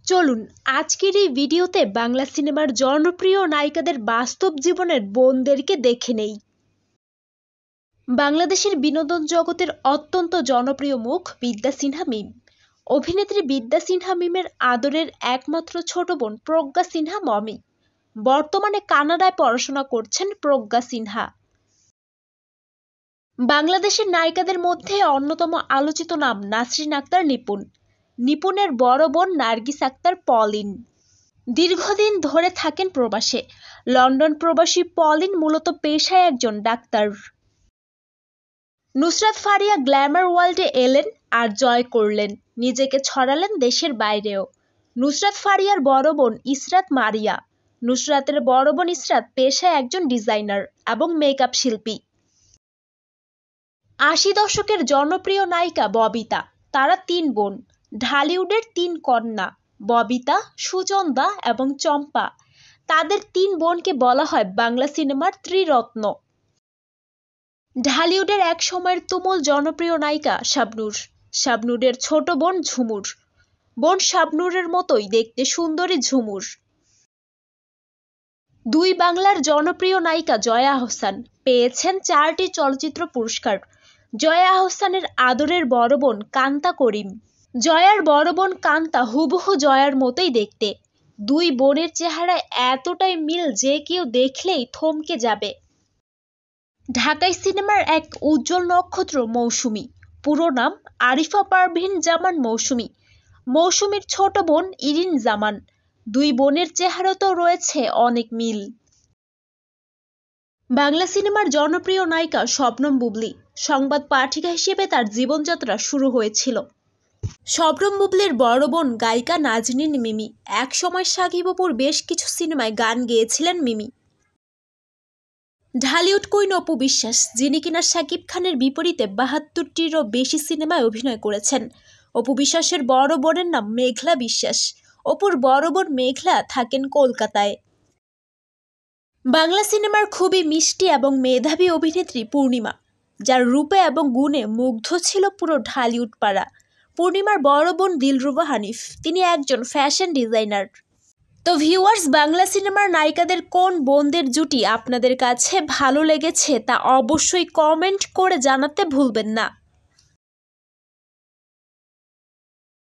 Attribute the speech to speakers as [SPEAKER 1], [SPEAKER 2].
[SPEAKER 1] চলুন আজকের এই ভিডিওতে বাংলা সিনেমার জনপ্রিয় নায়িকাদের বাস্তব জীবনের বোনদেরকে দেখে নেই। বাংলাদেশের বিনোদন জগতের অত্যন্ত জনপ্রিয় মুখ বিদ্যা সিনহা মিম। অভিনেত্রী বিদ্যা সিনহা মিমের আদরের একমাত্র ছোট বোন প্রজ্ঞা সিনহা মমি। বর্তমানে কানাডায় পড়াশোনা করছেন প্রজ্ঞা সিনহা। বাংলাদেশের নায়িকাদের মধ্যে অন্যতম আলোচিত নাম নাসরিন আক্তার নিপুণ। নিপুণের বড় বোন নার্গিস আক্তার পলিন। দীর্ঘদিন ধরে থাকেন প্রবাসে। লন্ডন প্রবাসী পলিন মূলত পেশায় একজন ডাক্তার। নুসরাত ফারিয়া গ্ল্যামার ওয়ার্ল্ডে এলেন আর জয় করলেন, নিজেকে ছড়ালেন দেশের বাইরেও। নুসরাত ফারিয়ার বড় বোন ইসরাত মারিয়া। নুসরাতের বড় বোন ইসরাত পেশায় একজন ডিজাইনার এবং মেকআপ শিল্পী। ৮০ দশকের জনপ্রিয় নায়িকা ববিতা। তারা ৩ বোন, ঢালিউডের ৩ কন্যা ববিতা, সুচন্দা এবং চম্পা। তাদের ৩ বোনকে বলা হয় বাংলা সিনেমার ত্রিরত্ন। ঢালিউডের এক সময়ের তুমুল জনপ্রিয় নায়িকা শাবনূর। শাবনূরের ছোট বোন ঝুমুর। বোন শাবনূরের মতোই দেখতে সুন্দরী ঝুমুর। দুই বাংলার জনপ্রিয় নায়িকা জয়া আহসান পেয়েছেন 4টি চলচ্চিত্র পুরস্কার। জয়া আহসানের আদরের বড় বোন কান্তা করিম। জয়ার বড় বোন কান্তা হুবহু জয়ার মতোই দেখতে। দুই বোনের চেহারায় এতটাই মিল যে কেউ দেখলেই থমকে যাবে। ঢাকাই সিনেমার এক উজ্জ্বল নক্ষত্র মৌসুমী। পুরো নাম আরিফা পারভীন জামান মৌসুমী। মৌসুমীর ছোট বোন ইরিন জামান। দুই বোনের চেহারাতেও রয়েছে অনেক মিল। বাংলা সিনেমার জনপ্রিয় নায়িকা শবনম বুবলী। সংবাদ পাঠিকা হিসেবে তার জীবনযাত্রা শুরু হয়েছিল। শবনম বুবলীর বড় বোন গায়িকা নাজনীন মিমি। একসময় সাকিব অপুর বেশ কিছু সিনেমায় গান গেয়েছিলেন মিমি। ঢালিউড কুইন অপু বিশ্বাস, যিনি কিনা শাকিব খানের বিপরীতে ৭২টিরও বেশি সিনেমায় অভিনয় করেছেন। অপু বিশ্বাসের বড় বোনের নাম মেঘলা বিশ্বাস। অপুর বড় বোন মেঘলা থাকেন কলকাতায়। বাংলা সিনেমার খুবই মিষ্টি এবং মেধাবী অভিনেত্রী পূর্ণিমা, যার রূপে এবং গুণে মুগ্ধ ছিল পুরো ঢালিউড পাড়া। পূর্ণিমার বড় বোন দিলরুবা হানিফ, তিনি একজন ফ্যাশন ডিজাইনার। তো ভিউয়ার্স, বাংলা সিনেমার নায়িকাদের কোন বোনদের জুটি আপনাদের কাছে ভালো লেগেছে তা অবশ্যই কমেন্ট করে জানাতে ভুলবেন না।